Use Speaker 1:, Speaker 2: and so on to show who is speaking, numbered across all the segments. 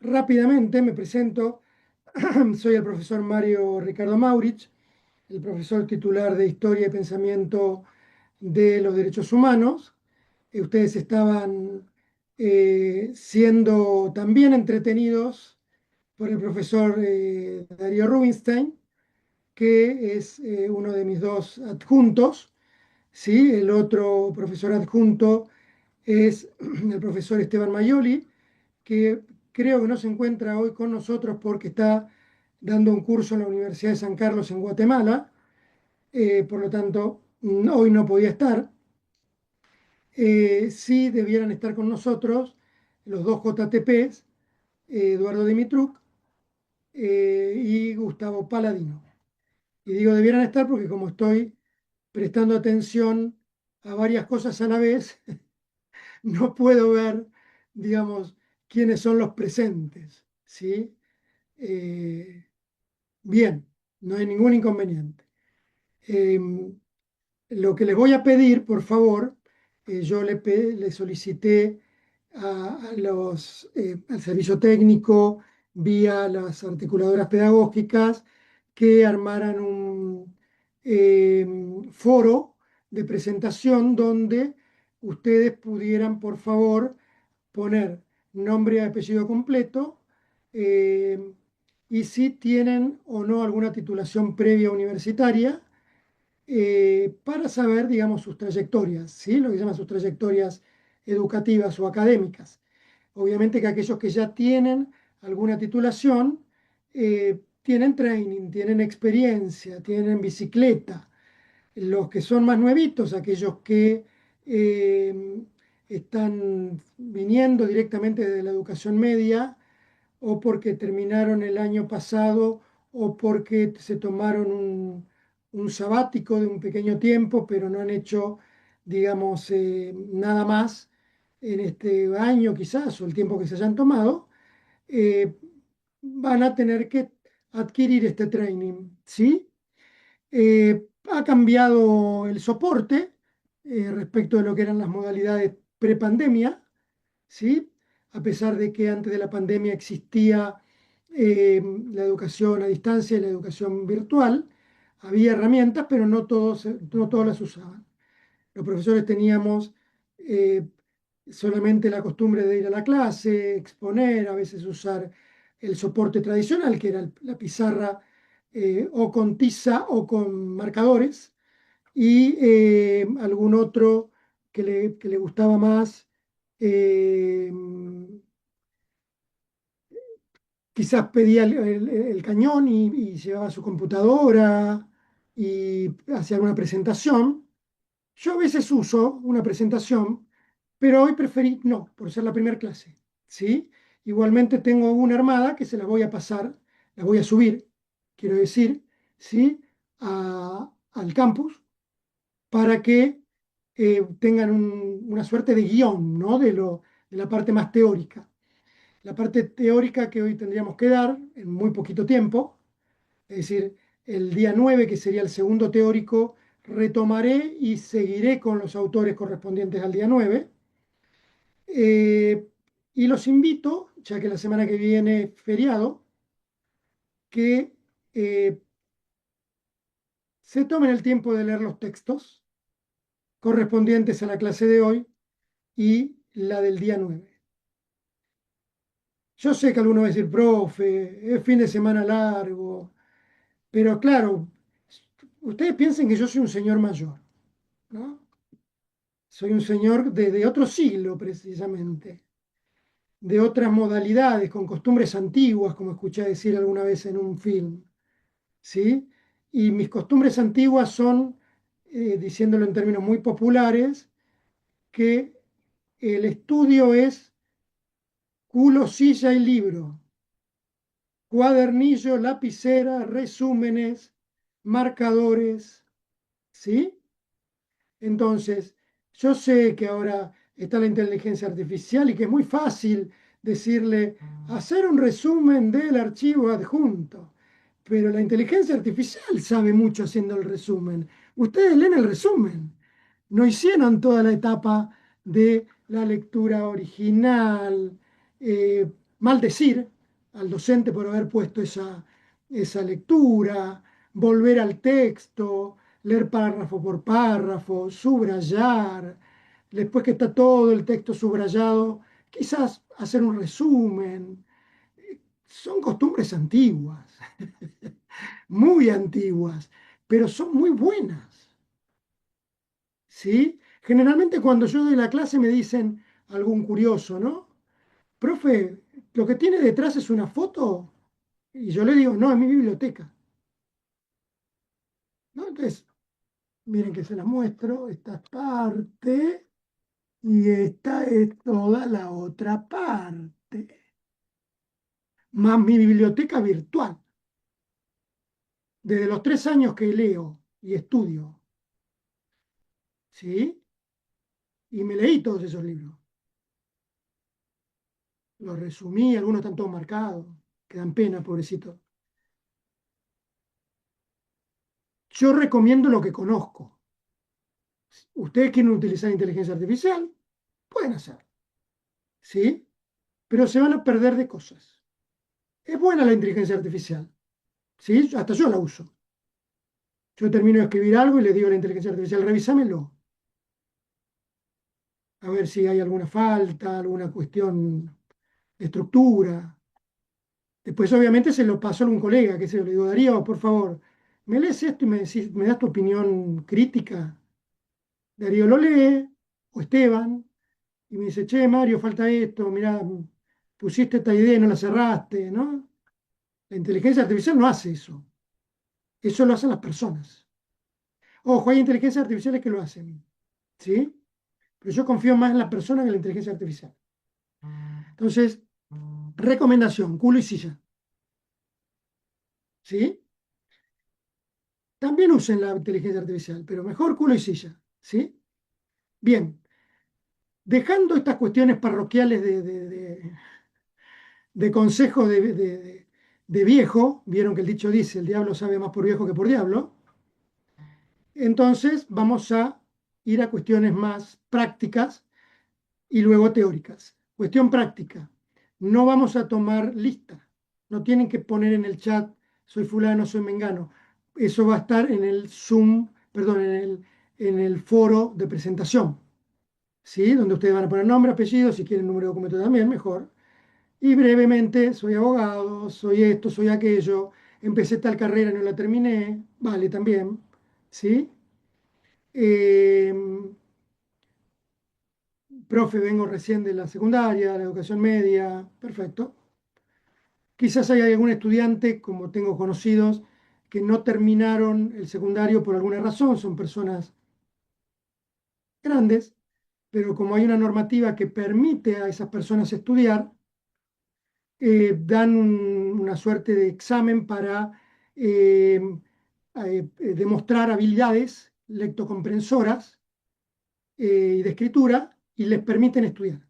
Speaker 1: Rápidamente me presento. Soy el profesor Mario Ricardo Maurich, el profesor titular de Historia y Pensamiento de los Derechos Humanos. Ustedes estaban siendo también entretenidos por el profesor Darío Rubinstein, que es uno de mis dos adjuntos. ¿Sí? El otro profesor adjunto es el profesor Esteban Maioli, que creo que no se encuentra hoy con nosotros porque está dando un curso en la Universidad de San Carlos en Guatemala. Por lo tanto, hoy no podía estar. Sí debieran estar con nosotros los dos JTPs, Eduardo Dimitruk y Gustavo Paladino. Y digo debieran estar porque como estoy prestando atención a varias cosas a la vez, no puedo ver, digamos, quiénes son los presentes, ¿sí? Eh, Bien, no hay ningún inconveniente. Lo que les voy a pedir, por favor, yo le solicité al servicio técnico vía las articuladoras pedagógicas que armaran un foro de presentación donde ustedes pudieran, por favor, poner nombre y apellido completo, eh, y si tienen o no alguna titulación previa universitaria, para saber, digamos, sus trayectorias, ¿sí? Lo que se llaman sus trayectorias educativas o académicas. Obviamente que aquellos que ya tienen alguna titulación, tienen training, tienen experiencia, tienen bicicleta. Los que son más nuevitos, aquellos que están viniendo directamente de la educación media, o porque terminaron el año pasado, o porque se tomaron un sabático de un pequeño tiempo, pero no han hecho, digamos, nada más en este año quizás, o el tiempo que se hayan tomado, eh, van a tener que adquirir este training, ¿sí? Ha cambiado el soporte respecto de lo que eran las modalidades prepandemia, ¿sí? A pesar de que antes de la pandemia existía la educación a distancia y la educación virtual, había herramientas, pero no todos las usaban. Los profesores teníamos eh, solamente la costumbre de ir a la clase, exponer, a veces usar el soporte tradicional, que era la pizarra, o con tiza o con marcadores, y algún otro que le gustaba más, eh, quizás pedía el cañón y llevaba su computadora y hacía alguna presentación. Yo a veces uso una presentación, pero hoy preferí no, por ser la primera clase, ¿sí? Igualmente tengo una armada que se la voy a pasar, la voy a subir, quiero decir, ¿sí? Al campus para que tengan una suerte de guión, ¿no? De la parte más teórica. La parte teórica que hoy tendríamos que dar en muy poquito tiempo, es decir, el día 9 que sería el segundo teórico, retomaré y seguiré con los autores correspondientes al día 9. Eh, y los invito, ya que la semana que viene es feriado, que se tomen el tiempo de leer los textos correspondientes a la clase de hoy y la del día 9. Yo sé que alguno va a decir, profe, es fin de semana largo, pero claro, ustedes piensen que yo soy un señor mayor, ¿no? Soy un señor de otro siglo, precisamente, de otras modalidades, con costumbres antiguas, como escuché decir alguna vez en un film, ¿sí? Y mis costumbres antiguas son, diciéndolo en términos muy populares, que el estudio es culo, silla y libro, cuadernillo, lapicera, resúmenes, marcadores, ¿sí? Entonces, yo sé que ahora está la inteligencia artificial y que es muy fácil decirle hacer un resumen del archivo adjunto, pero la inteligencia artificial sabe mucho haciendo el resumen. Ustedes leen el resumen, no hicieron toda la etapa de la lectura original, maldecir al docente por haber puesto esa lectura, volver al texto, leer párrafo por párrafo, subrayar, después que está todo el texto subrayado, quizás hacer un resumen. Son costumbres antiguas, muy antiguas, pero son muy buenas, ¿sí? Generalmente cuando yo doy la clase me dicen algún curioso, ¿no? Profe, lo que tiene detrás es una foto, y yo le digo, no, es mi biblioteca, ¿no? Entonces, miren que se la muestro, esta es parte y esta es toda la otra parte, más mi biblioteca virtual. Desde los 3 años que leo y estudio, ¿sí? Y me leí todos esos libros. Los resumí, algunos están todos marcados, que dan pena, pobrecito. Yo recomiendo lo que conozco. Ustedes quieren utilizar inteligencia artificial, pueden hacerlo, ¿sí? Pero se van a perder de cosas. Es buena la inteligencia artificial, ¿sí? Hasta yo la uso. Yo termino de escribir algo y le digo a la inteligencia artificial, revísamelo, a ver si hay alguna falta, alguna cuestión de estructura. Después, obviamente, se lo paso a algún colega, que se lo digo, Darío, por favor, ¿me lees esto y me das tu opinión crítica? Darío lo lee, o Esteban, y me dice, che, Mario, falta esto, mirá, pusiste esta idea y no la cerraste, ¿no? La inteligencia artificial no hace eso lo hacen las personas. Ojo, hay inteligencias artificiales que lo hacen, ¿sí? Pero yo confío más en la persona que en la inteligencia artificial. Entonces, recomendación, culo y silla, ¿sí? También usen la inteligencia artificial, pero mejor culo y silla, ¿sí? Bien, dejando estas cuestiones parroquiales de consejo de viejo, vieron que el dicho dice, el diablo sabe más por viejo que por diablo, entonces vamos a ir a cuestiones más prácticas y luego teóricas. Cuestión práctica, no vamos a tomar lista, no tienen que poner en el chat, soy fulano, soy mengano, eso va a estar en el Zoom, perdón, en el foro de presentación, ¿sí? Donde ustedes van a poner nombre, apellido, si quieren número de documento también, mejor. Y brevemente, soy abogado, soy esto, soy aquello, empecé tal carrera y no la terminé, vale también, ¿sí? Eh, Profe, vengo recién de la secundaria, de la educación media, perfecto. Quizás hay algún estudiante, como tengo conocidos, que no terminaron el secundario por alguna razón, son personas grandes, pero como hay una normativa que permite a esas personas estudiar, dan una suerte de examen para eh, demostrar habilidades lectocomprensoras y de escritura y les permiten estudiar.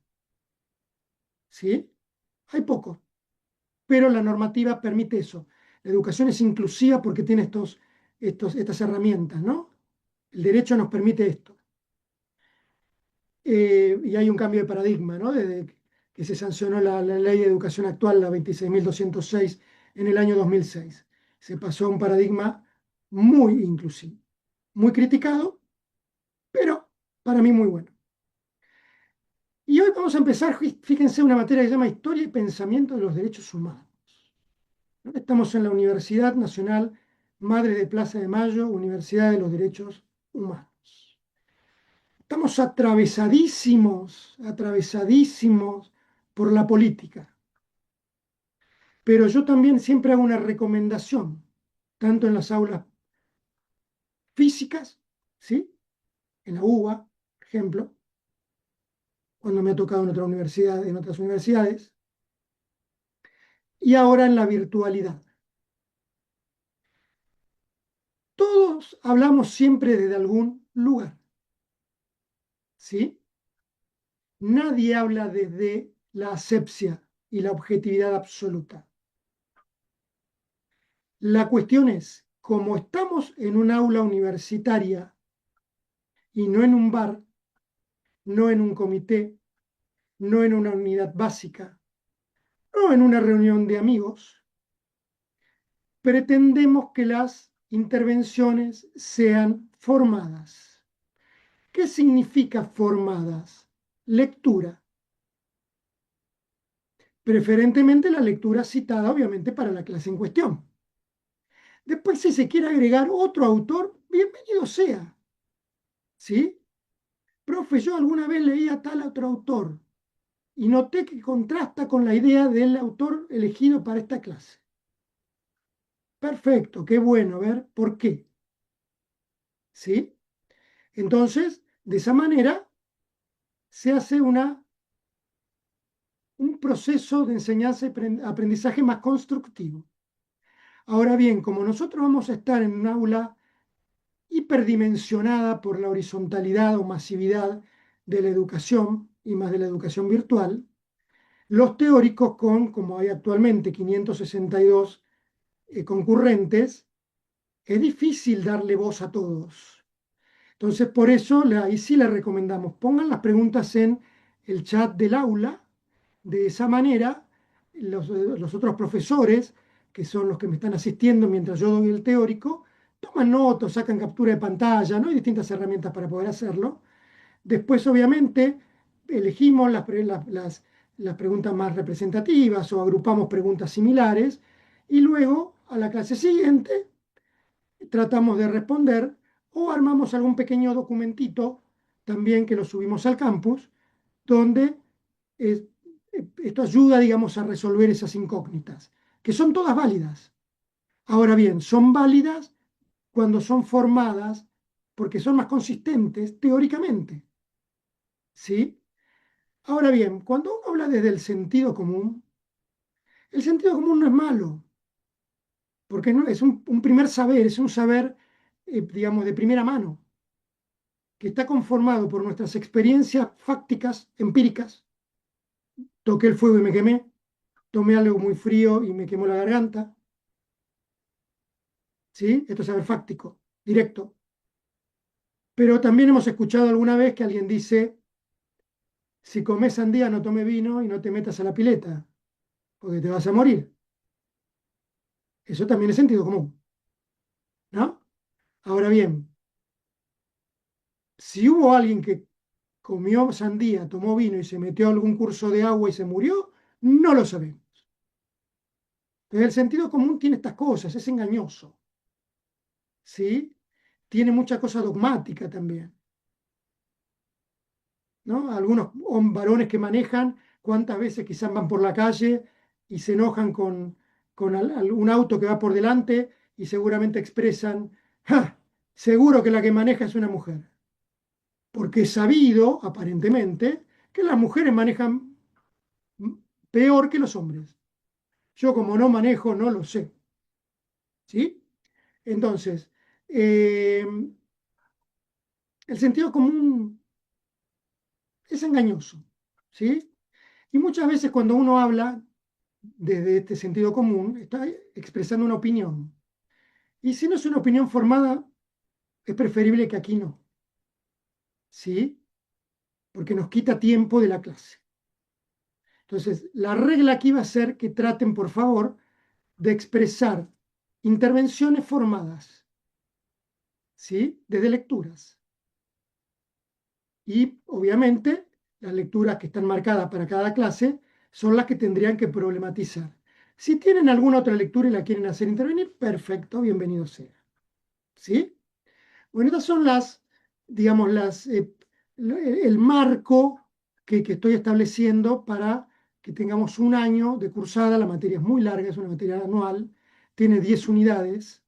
Speaker 1: ¿Sí? Hay pocos, pero la normativa permite eso. La educación es inclusiva porque tiene estas herramientas, ¿no? El derecho nos permite esto. Y hay un cambio de paradigma, ¿no? Desde que se sancionó la ley de educación actual, la 26.206, en el año 2006. Se pasó a un paradigma muy inclusivo, muy criticado, pero para mí muy bueno. Y hoy vamos a empezar, fíjense, una materia que se llama Historia y Pensamiento de los Derechos Humanos. Estamos en la Universidad Nacional Madre de Plaza de Mayo, Universidad de los Derechos Humanos. Estamos atravesadísimos por la política. Pero yo también siempre hago una recomendación, tanto en las aulas físicas, ¿sí? En la UBA, por ejemplo, cuando me ha tocado en otras universidades, y ahora en la virtualidad. Todos hablamos siempre desde algún lugar, ¿sí? Nadie habla desde la asepsia y la objetividad absoluta. La cuestión es, como estamos en un aula universitaria y no en un bar, no en un comité, no en una unidad básica, o en una reunión de amigos, pretendemos que las intervenciones sean formadas. ¿Qué significa formadas? Lectura. Preferentemente la lectura citada, obviamente, para la clase en cuestión. Después, si se quiere agregar otro autor, bienvenido sea. ¿Sí? Profe, yo alguna vez leí a tal otro autor y noté que contrasta con la idea del autor elegido para esta clase. Perfecto, qué bueno, a ver, ¿por qué? ¿Sí? Entonces, de esa manera se hace un proceso de enseñanza y aprendizaje más constructivo. Ahora bien, como nosotros vamos a estar en un aula hiperdimensionada por la horizontalidad o masividad de la educación y más de la educación virtual, los teóricos con, como hay actualmente, 562 concurrentes, es difícil darle voz a todos. Entonces, por eso, ahí sí les recomendamos, pongan las preguntas en el chat del aula. De esa manera, los otros profesores, que son los que me están asistiendo mientras yo doy el teórico, toman notas, sacan captura de pantalla, ¿no? Hay distintas herramientas para poder hacerlo. Después, obviamente, elegimos las preguntas más representativas o agrupamos preguntas similares y luego, a la clase siguiente, tratamos de responder o armamos algún pequeño documentito también que lo subimos al campus, donde eh, esto ayuda, digamos, a resolver esas incógnitas, que son todas válidas. Ahora bien, son válidas cuando son formadas porque son más consistentes teóricamente, ¿sí? Ahora bien, cuando uno habla desde el sentido común no es malo, porque no, es un primer saber, es un saber, digamos, de primera mano, que está conformado por nuestras experiencias fácticas, empíricas. Toqué el fuego y me quemé, tomé algo muy frío y me quemó la garganta, ¿sí? Esto es saber fáctico, directo. Pero también hemos escuchado alguna vez que alguien dice, si comes sandía no tome vino y no te metas a la pileta, porque te vas a morir. Eso también es sentido común, ¿no? Ahora bien, si hubo alguien que comió sandía, tomó vino y se metió a algún curso de agua y se murió, no lo sabemos. Pero el sentido común tiene estas cosas, es engañoso, ¿sí? Tiene mucha cosa dogmática también, ¿no? Algunos varones que manejan, cuántas veces quizás van por la calle y se enojan con algún auto que va por delante y seguramente expresan, ¡ja! Seguro que la que maneja es una mujer. Porque es sabido, aparentemente, que las mujeres manejan peor que los hombres. Yo como no manejo, no lo sé. ¿Sí? Entonces, eh, el sentido común es engañoso. ¿Sí? Y muchas veces cuando uno habla desde este sentido común, está expresando una opinión. Y si no es una opinión formada, es preferible que aquí no. ¿Sí? Porque nos quita tiempo de la clase. Entonces, la regla aquí va a ser que traten, por favor, de expresar intervenciones formadas, ¿sí? Desde lecturas. Y obviamente las lecturas que están marcadas para cada clase son las que tendrían que problematizar. Si tienen alguna otra lectura y la quieren hacer intervenir, perfecto, bienvenido sea. ¿Sí? Bueno, estas son digamos, el marco que estoy estableciendo para que tengamos un año de cursada. La materia es muy larga, es una materia anual, tiene 10 unidades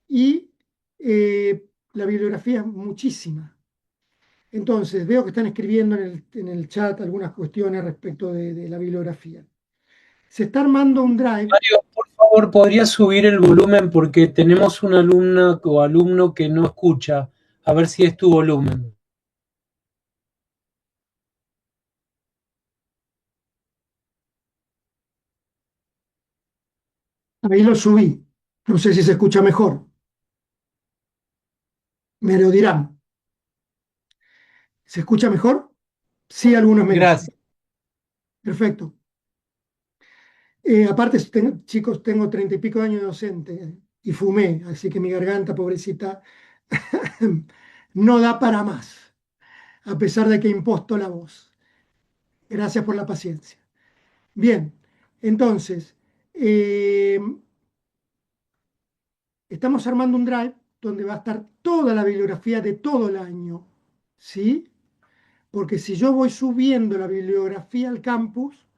Speaker 1: y la bibliografía es muchísima. Entonces, veo que están escribiendo en el chat algunas cuestiones respecto de la bibliografía. Se está armando un drive.
Speaker 2: Mario, por favor, ¿podrías subir el volumen? Porque tenemos una alumna o alumno que no escucha. A ver si es tu volumen.
Speaker 1: Ahí lo subí. No sé si se escucha mejor. Me lo dirán. ¿Se escucha mejor? Sí, algunos me dicen.
Speaker 2: Gracias.
Speaker 1: Perfecto. Aparte, chicos, tengo 30 y pico de años de docente y fumé, así que mi garganta, pobrecita, no da para más, a pesar de que imposto la voz. Gracias por la paciencia. Bien, entonces, eh, estamos armando un drive donde va a estar toda la bibliografía de todo el año, ¿sí? Porque si yo voy subiendo la bibliografía al campus,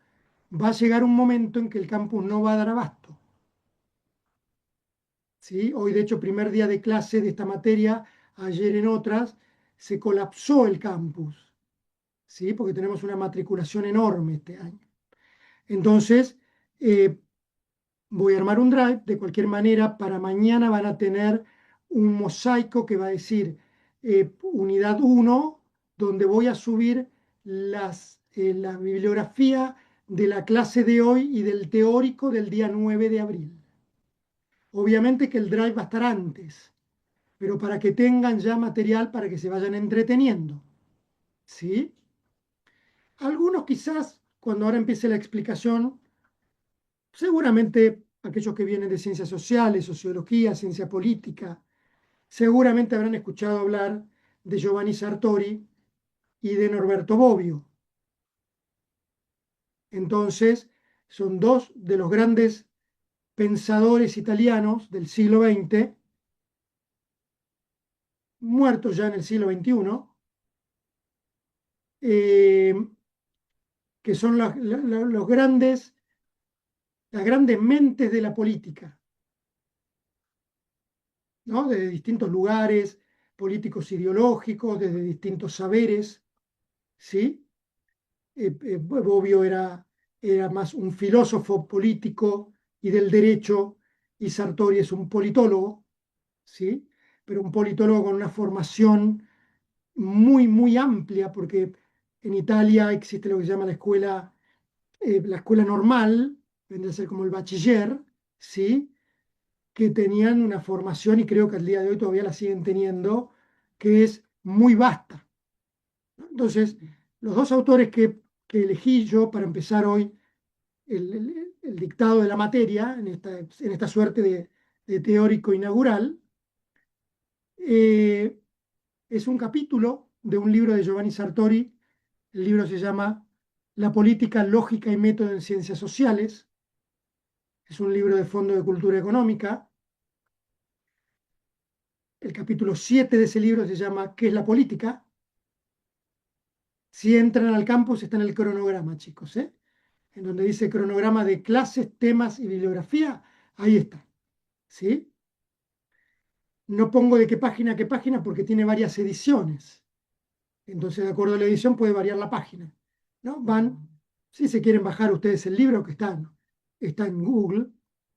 Speaker 1: va a llegar un momento en que el campus no va a dar abasto, ¿sí? Hoy, de hecho, primer día de clase de esta materia, ayer en otras, se colapsó el campus, ¿sí? Porque tenemos una matriculación enorme este año. Entonces, eh, voy a armar un drive, de cualquier manera, para mañana van a tener un mosaico que va a decir unidad 1, donde voy a subir la bibliografía de la clase de hoy y del teórico del día 9 de abril. Obviamente que el drive va a estar antes, pero para que tengan ya material para que se vayan entreteniendo, ¿sí? Algunos quizás, cuando ahora empiece la explicación, seguramente aquellos que vienen de ciencias sociales, sociología, ciencia política, seguramente habrán escuchado hablar de Giovanni Sartori y de Norberto Bobbio. Entonces, son dos de los grandes pensadores italianos del siglo XX, muertos ya en el siglo XXI, eh, que son las grandes mentes de la política, ¿no? Desde distintos lugares políticos ideológicos, desde distintos saberes, ¿sí? Bobbio era más un filósofo político y del derecho, y Sartori es un politólogo, ¿sí? Pero un politólogo con una formación muy, muy amplia, porque en Italia existe lo que se llama la escuela normal, vendría a ser como el bachiller, ¿sí? Que tenían una formación, y creo que al día de hoy todavía la siguen teniendo, que es muy vasta. Entonces, los dos autores que elegí yo para empezar hoy el dictado de la materia, en esta suerte de teórico inaugural, eh, es un capítulo de un libro de Giovanni Sartori. El libro se llama La política, lógica y método en ciencias sociales. Es un libro de fondo de cultura económica. El capítulo 7 de ese libro se llama ¿Qué es la política? Si entran al campus está en el cronograma, chicos, ¿eh? En donde dice cronograma de clases, temas y bibliografía, ahí está, ¿sí? No pongo de qué página porque tiene varias ediciones. Entonces, de acuerdo a la edición puede variar la página, ¿no? Si se quieren bajar ustedes el libro que está en Google,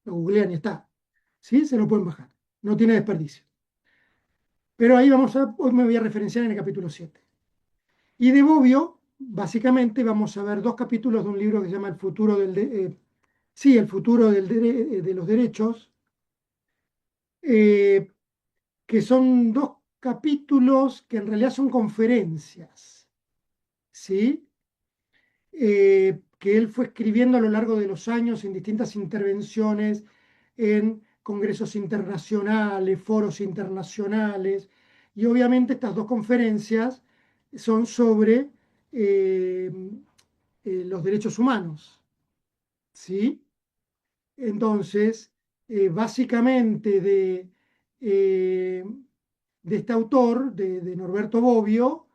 Speaker 1: lo googlean y está, ¿sí? Se lo pueden bajar, no tiene desperdicio. Pero ahí hoy me voy a referenciar en el capítulo 7. Y de Bobbio, básicamente, vamos a ver dos capítulos de un libro que se llama El futuro el futuro de los derechos, eh, que son dos capítulos que en realidad son conferencias, ¿sí? Que él fue escribiendo a lo largo de los años en distintas intervenciones, en congresos internacionales, foros internacionales, y obviamente estas dos conferencias son sobre eh, los derechos humanos, ¿sí? Entonces, básicamente eh, de este autor, de Norberto Bobbio,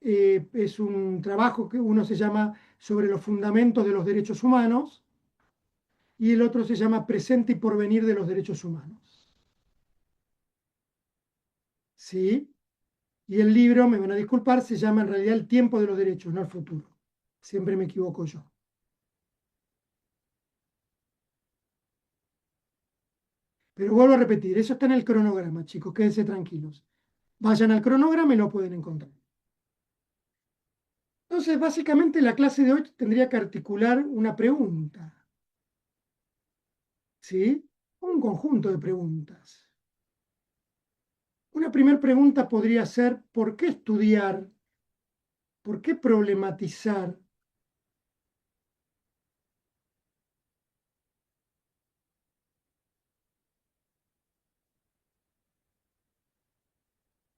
Speaker 1: es un trabajo que uno se llama Sobre los fundamentos de los derechos humanos y el otro se llama Presente y porvenir de los derechos humanos. ¿Sí? Y el libro, me van a disculpar, se llama en realidad El tiempo de los derechos, no el futuro. Siempre me equivoco yo. Pero vuelvo a repetir, eso está en el cronograma, chicos, quédense tranquilos. Vayan al cronograma y lo pueden encontrar. Entonces, básicamente la clase de hoy tendría que articular una pregunta, ¿sí? Un conjunto de preguntas. Una primera pregunta podría ser, ¿por qué estudiar? ¿Por qué problematizar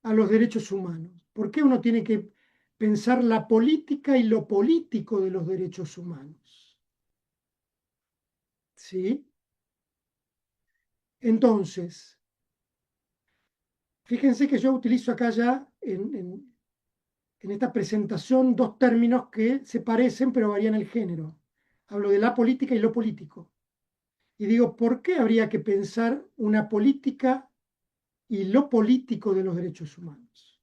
Speaker 1: a los derechos humanos? ¿Por qué uno tiene que pensar la política y lo político de los derechos humanos? ¿Sí? Entonces, fíjense que yo utilizo acá ya en esta presentación dos términos que se parecen pero varían el género. Hablo de la política y lo político. Y digo, ¿por qué habría que pensar una política y lo político de los derechos humanos?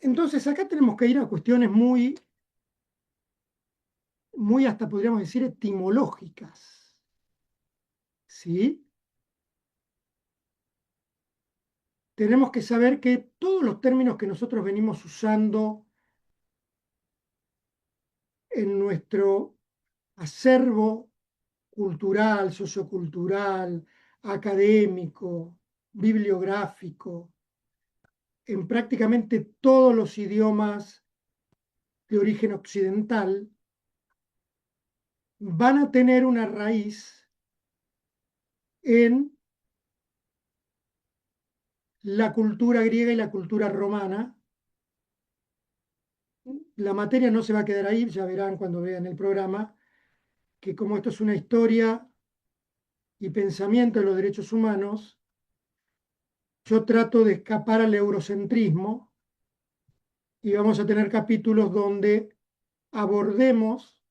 Speaker 1: Entonces, acá tenemos que ir a cuestiones muy hasta podríamos decir etimológicas. ¿Sí? Tenemos que saber que todos los términos que nosotros venimos usando en nuestro acervo cultural, sociocultural, académico, bibliográfico, en prácticamente todos los idiomas de origen occidental, van a tener una raíz en la cultura griega y la cultura romana. La materia no se va a quedar ahí, ya verán cuando vean el programa, que como esto es una historia y pensamiento de los derechos humanos, yo trato de escapar al eurocentrismo y vamos a tener capítulos donde abordemos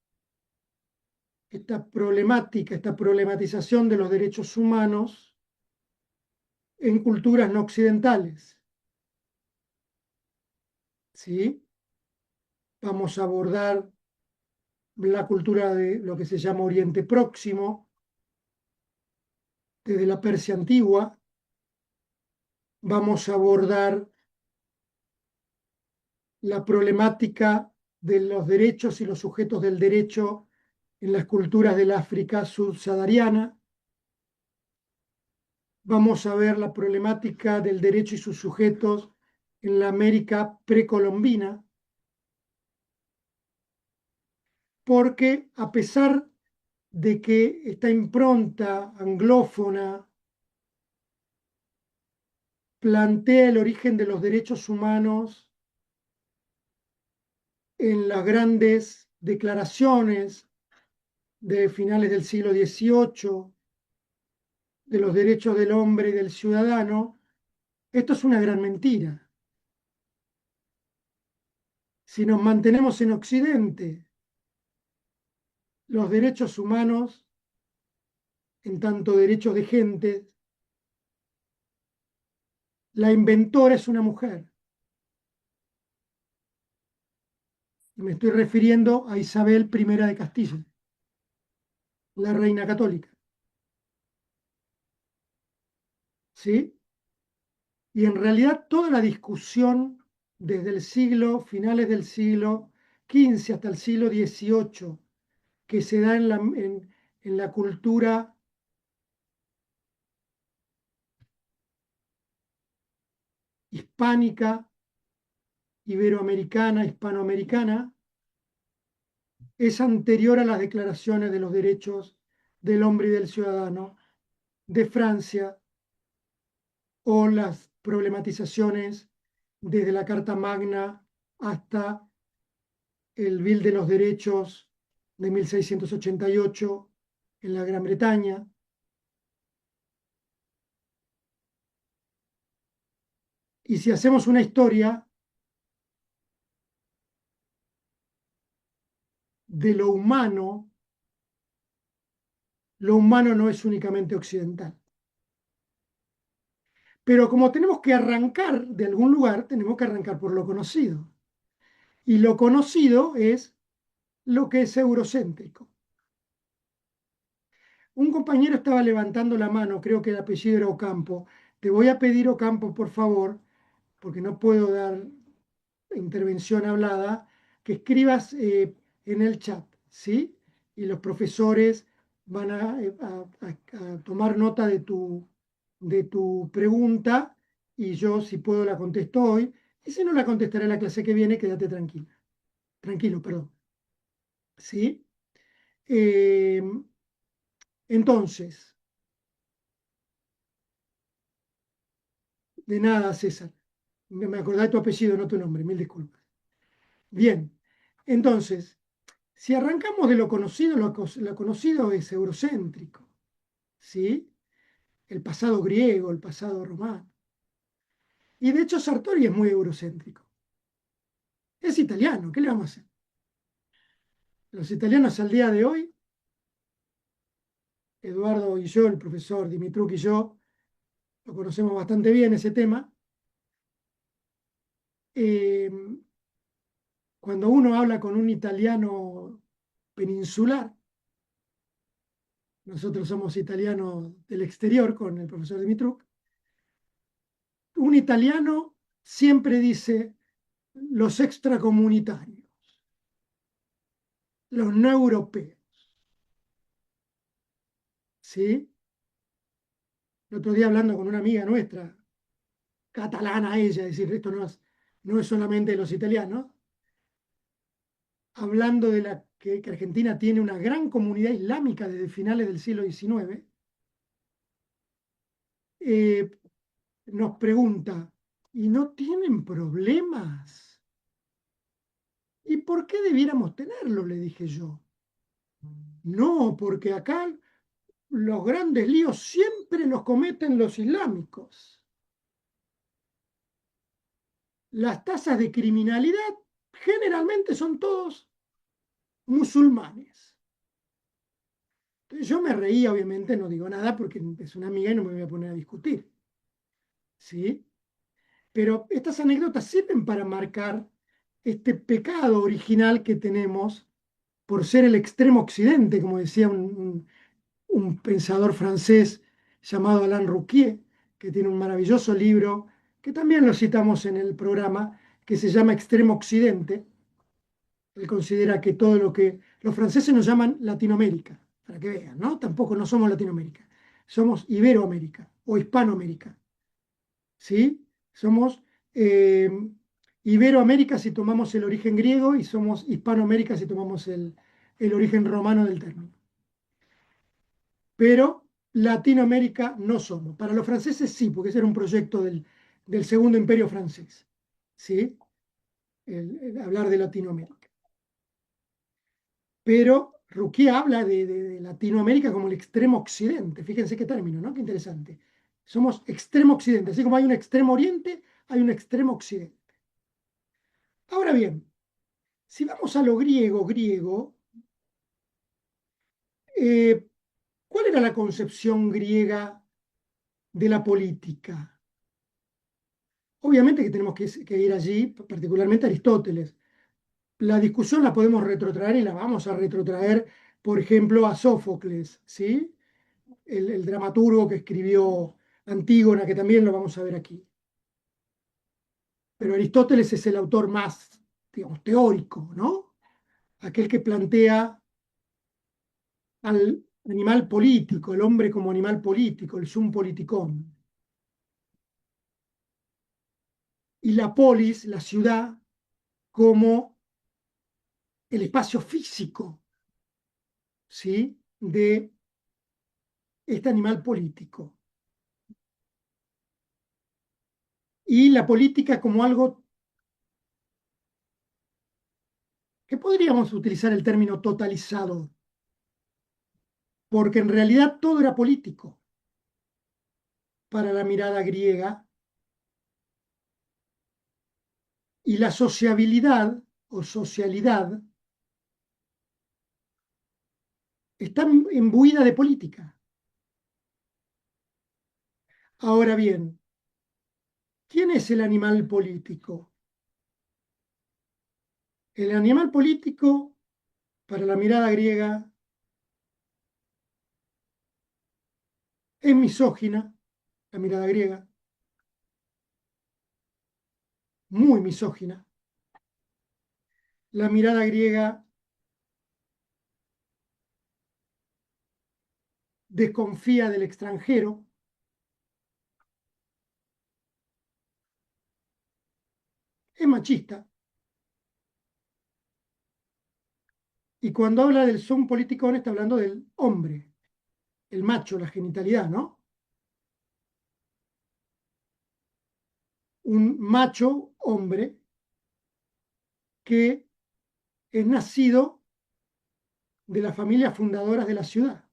Speaker 1: esta problemática, esta problematización de los derechos humanos en culturas no occidentales. ¿Sí? Vamos a abordar la cultura de lo que se llama Oriente Próximo, desde la Persia antigua. Vamos a abordar la problemática de los derechos y los sujetos del derecho en las culturas del África subsahariana. Vamos a ver la problemática del derecho y sus sujetos en la América precolombina, porque a pesar de que esta impronta anglófona plantea el origen de los derechos humanos en las grandes declaraciones de finales del siglo XVIII, de los derechos del hombre y del ciudadano, esto es una gran mentira. Si nos mantenemos en Occidente, los derechos humanos, en tanto derechos de gente, la inventora es una mujer. Y me estoy refiriendo a Isabel I de Castilla, la reina católica. ¿Sí? Y en realidad toda la discusión desde el finales del siglo XV hasta el siglo XVIII, que se da en la cultura hispánica, iberoamericana, hispanoamericana, es anterior a las declaraciones de los derechos del hombre y del ciudadano de Francia o las problematizaciones desde la Carta Magna hasta el Bill de los Derechos de 1688 en la Gran Bretaña. Y si hacemos una historia de lo humano no es únicamente occidental. Pero como tenemos que arrancar de algún lugar, tenemos que arrancar por lo conocido. Y lo conocido es lo que es eurocéntrico. Un compañero estaba levantando la mano, creo que el apellido era Ocampo. Te voy a pedir, Ocampo, por favor, porque no puedo dar intervención hablada, que escribas en el chat, ¿sí? Y los profesores van a tomar nota de tu pregunta y yo, si puedo, la contesto hoy. Y si no, la contestaré en la clase que viene, quédate tranquila. Tranquilo, perdón. ¿Sí? Eh, entonces, De nada, César. Me acordé de tu apellido, no tu nombre, mil disculpas. Bien, entonces, si arrancamos de lo conocido, lo conocido es eurocéntrico, ¿sí? El pasado griego, el pasado romano. Y de hecho Sartori es muy eurocéntrico. Es italiano, ¿qué le vamos a hacer? Los italianos al día de hoy, Eduardo y yo, el profesor Dimitruk y yo, lo conocemos bastante bien ese tema. Eh, Cuando uno habla con un italiano peninsular, nosotros somos italianos del exterior con el profesor Dimitruk, un italiano siempre dice los extracomunitarios, los no europeos, ¿sí? El otro día hablando con una amiga nuestra, catalana ella, es decir, esto no es solamente de los italianos, hablando de que Argentina tiene una gran comunidad islámica desde finales del siglo XIX, eh, nos pregunta, ¿y no tienen problemas? ¿Y por qué debiéramos tenerlo? Le dije yo. No, porque acá los grandes líos siempre los cometen los islámicos. Las tasas de criminalidad generalmente son todos musulmanes. Entonces yo me reía, obviamente, no digo nada porque es una amiga y no me voy a poner a discutir. ¿Sí? Pero estas anécdotas sirven para marcar este pecado original que tenemos por ser el extremo occidente, como decía un pensador francés llamado Alain Rouquier, que tiene un maravilloso libro, que también lo citamos en el programa, que se llama Extremo Occidente. Él considera que todo lo que los franceses nos llaman Latinoamérica, para que vean, ¿no? Tampoco no somos Latinoamérica, somos Iberoamérica o Hispanoamérica, ¿sí? Somos eh, Iberoamérica si tomamos el origen griego y somos Hispanoamérica si tomamos el origen romano del término. Pero Latinoamérica no somos. Para los franceses sí, porque ese era un proyecto del Segundo Imperio francés, ¿sí? El hablar de Latinoamérica. Pero Rouquier habla de Latinoamérica como el extremo occidente. Fíjense qué término, ¿no? Qué interesante. Somos extremo occidente. Así como hay un extremo oriente, hay un extremo occidente. Ahora bien, si vamos a lo griego, eh, ¿cuál era la concepción griega de la política? Obviamente que tenemos que ir allí, particularmente a Aristóteles. La discusión la podemos retrotraer y la vamos a retrotraer, por ejemplo, a Sófocles, ¿sí? El dramaturgo que escribió Antígona, que también lo vamos a ver aquí. Pero Aristóteles es el autor más, digamos, teórico, ¿no? Aquel que plantea al animal político, el hombre como animal político, el sum politikon. Y la polis, la ciudad, como el espacio físico, ¿sí? De este animal político. Y la política como algo que podríamos utilizar el término totalizado, porque en realidad todo era político para la mirada griega y la sociabilidad o socialidad está imbuida de política. Ahora bien, ¿quién es el animal político? El animal político, para la mirada griega, es misógina, la mirada griega, muy misógina. La mirada griega desconfía del extranjero, es machista. Y cuando habla del son politicón está hablando del hombre, el macho, la genitalidad, ¿no? un macho hombre que es nacido de las familias fundadoras de la ciudad.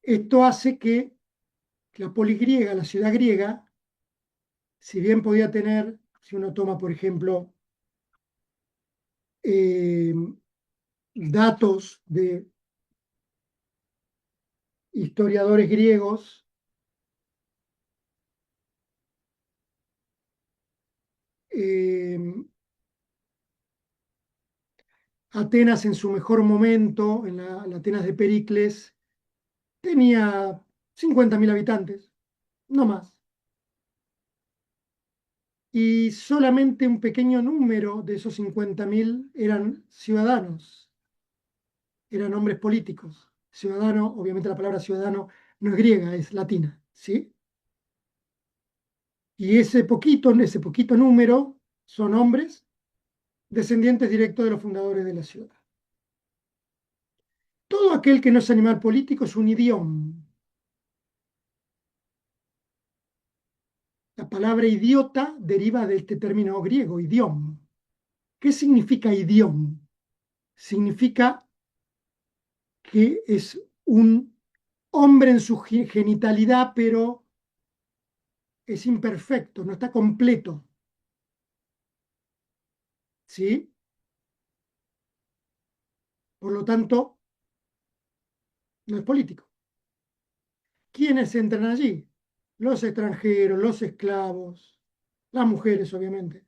Speaker 1: Esto hace que la polis griega, la ciudad griega, si bien podía tener, si uno toma, por ejemplo, eh, datos de historiadores griegos, eh, Atenas en su mejor momento, en la Atenas de Pericles, tenía 50.000 habitantes, no más. Y solamente un pequeño número de esos 50.000 eran ciudadanos, eran hombres políticos. Ciudadano, obviamente la palabra ciudadano no es griega, es latina, ¿sí? Y ese poquito número son hombres descendientes directos de los fundadores de la ciudad. Todo aquel que no es animal político es un idioma. La palabra idiota deriva de este término griego, idiom. ¿Qué significa idiom? Significa que es un hombre en su genitalidad, pero es imperfecto, no está completo. ¿Sí? Por lo tanto, no es político. ¿Quiénes entran allí? Los extranjeros, los esclavos, las mujeres, obviamente.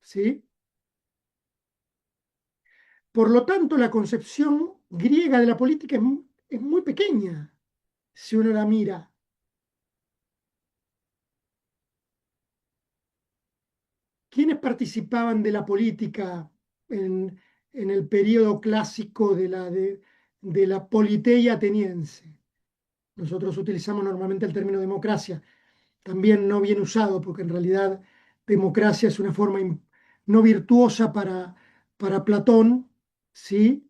Speaker 1: ¿Sí? Por lo tanto, la concepción griega de la política es muy pequeña, si uno la mira. ¿Quiénes participaban de la política en el periodo clásico de la politeia ateniense? Nosotros utilizamos normalmente el término democracia, también no bien usado, porque en realidad democracia es una forma no virtuosa para Platón, ¿sí?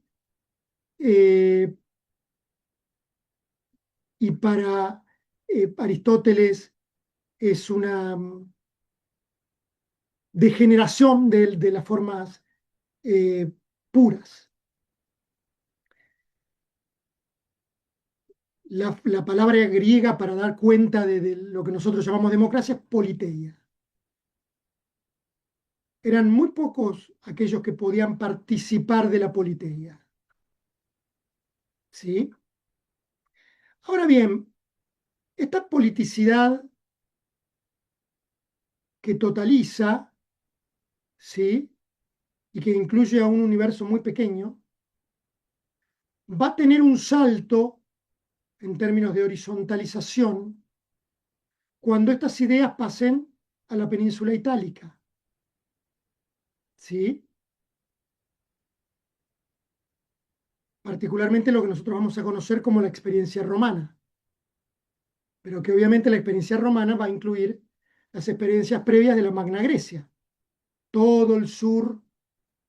Speaker 1: Eh, y para Aristóteles es una degeneración de las formas eh, puras. La palabra griega para dar cuenta de lo que nosotros llamamos democracia es politeia. Eran muy pocos aquellos que podían participar de la politeia. ¿Sí? Ahora bien, esta politicidad que totaliza, ¿sí? Y que incluye a un universo muy pequeño, va a tener un salto en términos de horizontalización cuando estas ideas pasen a la península itálica. ¿Sí? Particularmente lo que nosotros vamos a conocer como la experiencia romana, pero que obviamente la experiencia romana va a incluir las experiencias previas de la Magna Grecia. Todo el sur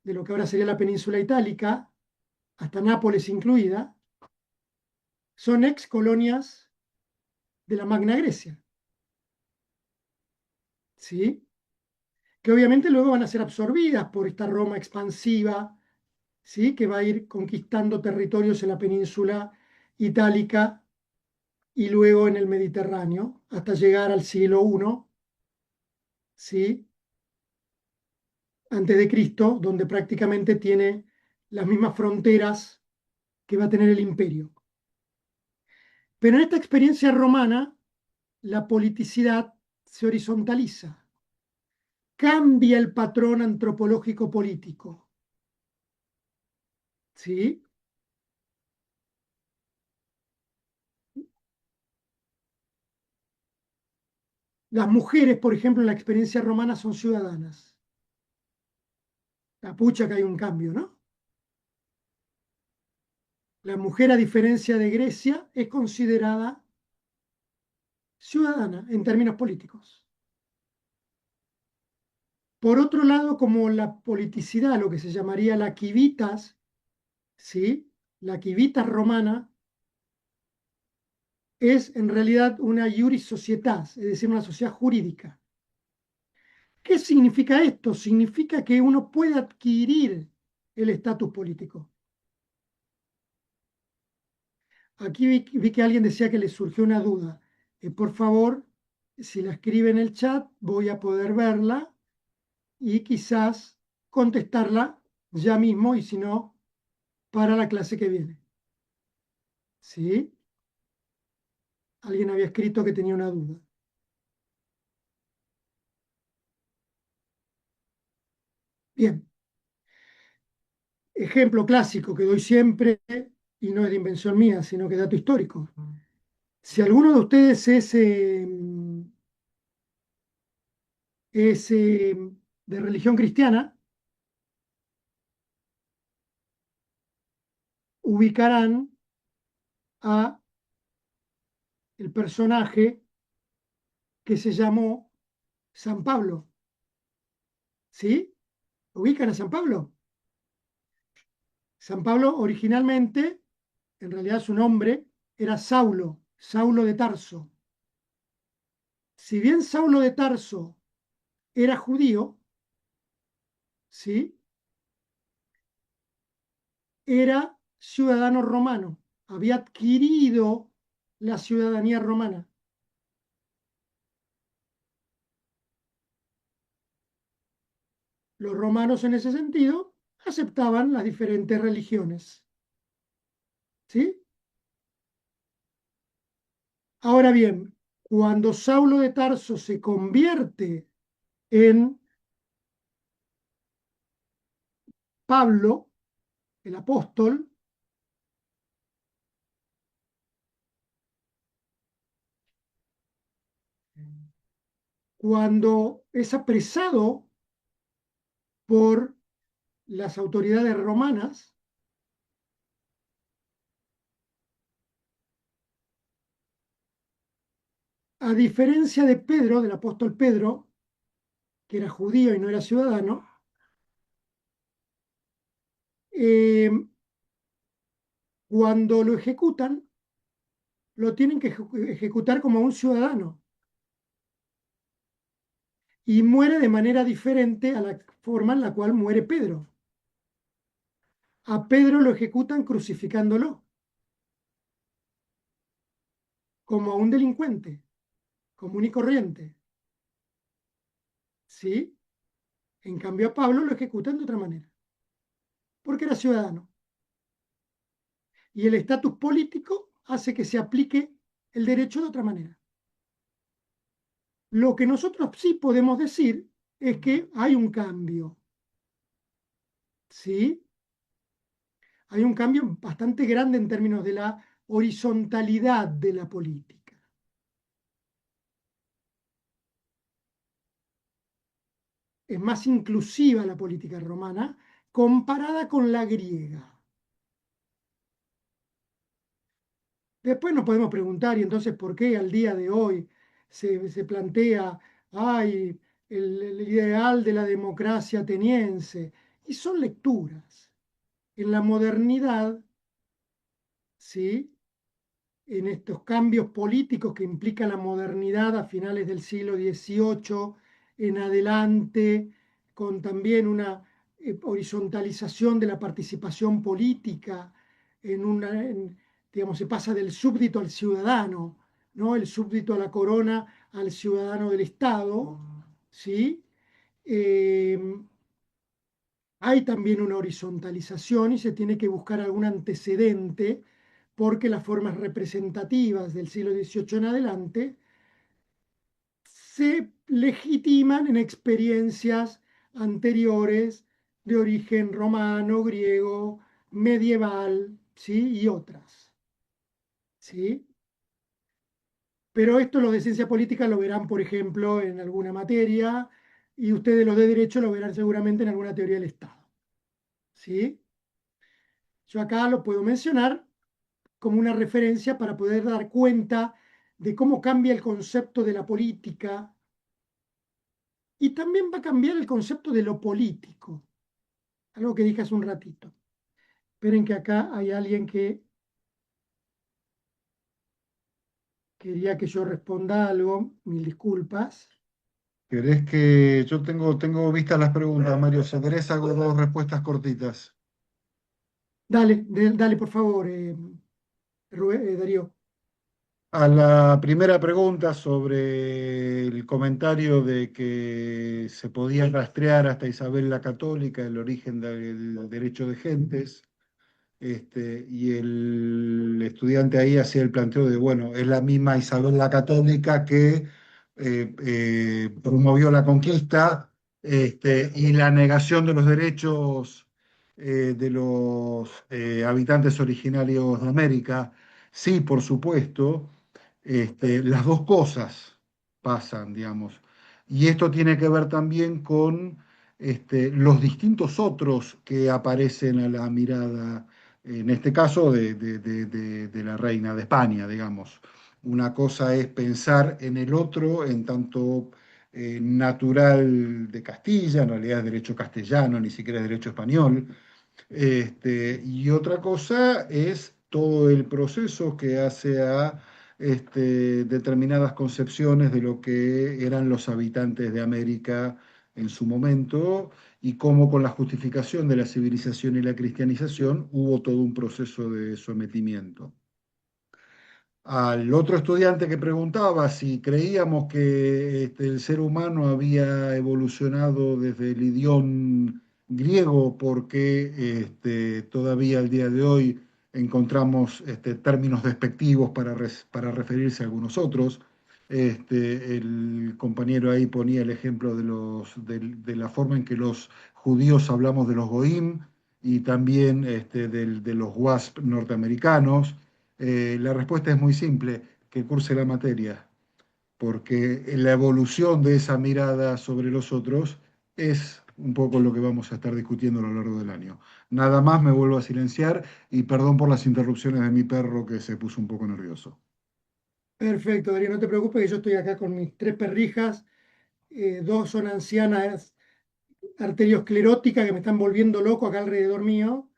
Speaker 1: de lo que ahora sería la península itálica, hasta Nápoles incluida, son ex colonias de la Magna Grecia, ¿sí? Que obviamente luego van a ser absorbidas por esta Roma expansiva, ¿sí? Que va a ir conquistando territorios en la península itálica y luego en el Mediterráneo, hasta llegar al siglo I, ¿sí? Antes de Cristo, donde prácticamente tiene las mismas fronteras que va a tener el imperio. Pero en esta experiencia romana, la politicidad se horizontaliza, cambia el patrón antropológico político. ¿Sí? Las mujeres, por ejemplo, en la experiencia romana son ciudadanas. La pucha que hay un cambio, ¿no? La mujer, a diferencia de Grecia, es considerada ciudadana en términos políticos. Por otro lado, como la politicidad, lo que se llamaría la civitas, ¿sí? La civitas romana es en realidad una iuris societas, es decir, una sociedad jurídica. ¿Qué significa esto? Significa que uno puede adquirir el estatus político. Aquí vi que alguien decía que le surgió una duda. Por favor, si la escribe en el chat, voy a poder verla y quizás contestarla ya mismo y si no, para la clase que viene. ¿Sí? Alguien había escrito que tenía una duda. Bien, ejemplo clásico que doy siempre, y no es de invención mía, sino que es dato histórico. Si alguno de ustedes es de religión cristiana, ubicarán a el personaje que se llamó San Pablo. ¿Sí? ¿Ubican a San Pablo? San Pablo originalmente, en realidad su nombre era Saulo, Saulo de Tarso. Si bien Saulo de Tarso era judío, ¿sí? Era ciudadano romano, había adquirido la ciudadanía romana. Los romanos en ese sentido aceptaban las diferentes religiones, ¿sí? Ahora bien, cuando Saulo de Tarso se convierte en Pablo, el apóstol, cuando es apresado por las autoridades romanas, a diferencia de Pedro, del apóstol Pedro, que era judío y no era ciudadano, eh, cuando lo ejecutan, lo tienen que ejecutar como un ciudadano y muere de manera diferente a la forma en la cual muere Pedro. A Pedro lo ejecutan crucificándolo como a un delincuente común y corriente, ¿sí? En cambio a Pablo lo ejecutan de otra manera, porque era ciudadano. Y el estatus político hace que se aplique el derecho de otra manera. Lo que nosotros sí podemos decir es que hay un cambio, ¿sí? Hay un cambio bastante grande en términos de la horizontalidad de la política. Es más inclusiva la política romana comparada con la griega. Después nos podemos preguntar, y entonces, ¿por qué al día de hoy se plantea, ay, el ideal de la democracia ateniense? Y son lecturas. En la modernidad, ¿sí? En estos cambios políticos que implica la modernidad a finales del siglo XVIII en adelante, con también una horizontalización de la participación política, digamos, se pasa del súbdito al ciudadano, ¿no? El súbdito a la corona al ciudadano del Estado, ¿sí? Eh, Hay también una horizontalización y se tiene que buscar algún antecedente porque las formas representativas del siglo XVIII en adelante se legitiman en experiencias anteriores de origen romano, griego, medieval, ¿sí? Y otras, ¿sí? Pero esto los de ciencia política lo verán, por ejemplo, en alguna materia y ustedes los de derecho lo verán seguramente en alguna teoría del Estado, ¿sí? Yo acá lo puedo mencionar como una referencia para poder dar cuenta de cómo cambia el concepto de la política y también va a cambiar el concepto de lo político, algo que dije hace un ratito. Esperen que acá hay alguien que quería que yo responda algo, mil disculpas.
Speaker 3: ¿Querés que yo tengo vistas las preguntas, Mario? Si querés hago dos respuestas cortitas.
Speaker 1: Dale, dale, por favor, Darío.
Speaker 3: A la primera pregunta sobre el comentario de que se podía rastrear hasta Isabel la Católica el origen del derecho de gentes, y el estudiante ahí hacía el planteo de, bueno, es la misma Isabel la Católica que promovió la conquista, y la negación de los derechos de los habitantes originarios de América. Sí, por supuesto, las dos cosas pasan, digamos. Y esto tiene que ver también con los distintos otros que aparecen a la mirada, en este caso de la reina de España, digamos. Una cosa es pensar en el otro en tanto natural de Castilla, en realidad es derecho castellano, ni siquiera es derecho español, y otra cosa es todo el proceso que hace a determinadas concepciones de lo que eran los habitantes de América en su momento y cómo con la justificación de la civilización y la cristianización hubo todo un proceso de sometimiento. Al otro estudiante que preguntaba si creíamos que el ser humano había evolucionado desde el idioma griego, porque todavía al día de hoy encontramos términos despectivos para referirse a algunos otros. El compañero ahí ponía el ejemplo de la forma en que los judíos hablamos de los goim y también de los wasp norteamericanos. La respuesta es muy simple, que curse la materia, porque la evolución de esa mirada sobre los otros es un poco lo que vamos a estar discutiendo a lo largo del año. Nada más, me vuelvo a silenciar y perdón por las interrupciones de mi perro que se puso un poco nervioso.
Speaker 1: Perfecto, Darío, no te preocupes, que yo estoy acá con mis tres perrijas. Dos son ancianas arterioscleróticas que me están volviendo loco acá alrededor mío.